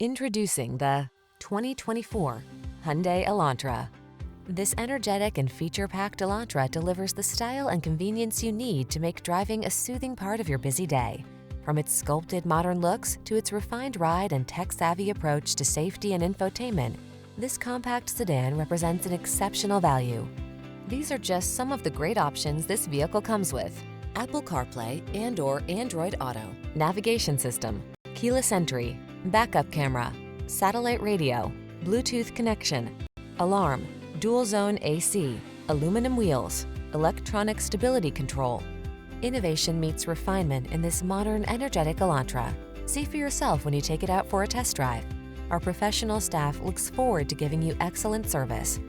Introducing the 2024 Hyundai Elantra. This energetic and feature-packed Elantra delivers the style and convenience you need to make driving a soothing part of your busy day. From its sculpted modern looks to its refined ride and tech-savvy approach to safety and infotainment, this compact sedan represents an exceptional value. These are just some of the great options this vehicle comes with: Apple CarPlay and/or Android Auto, navigation system, keyless entry, backup camera, satellite radio, Bluetooth connection, alarm, dual zone AC, aluminum wheels, electronic stability control. Innovation meets refinement in this modern, energetic Elantra. See for yourself when you take it out for a test drive. Our professional staff looks forward to giving you excellent service.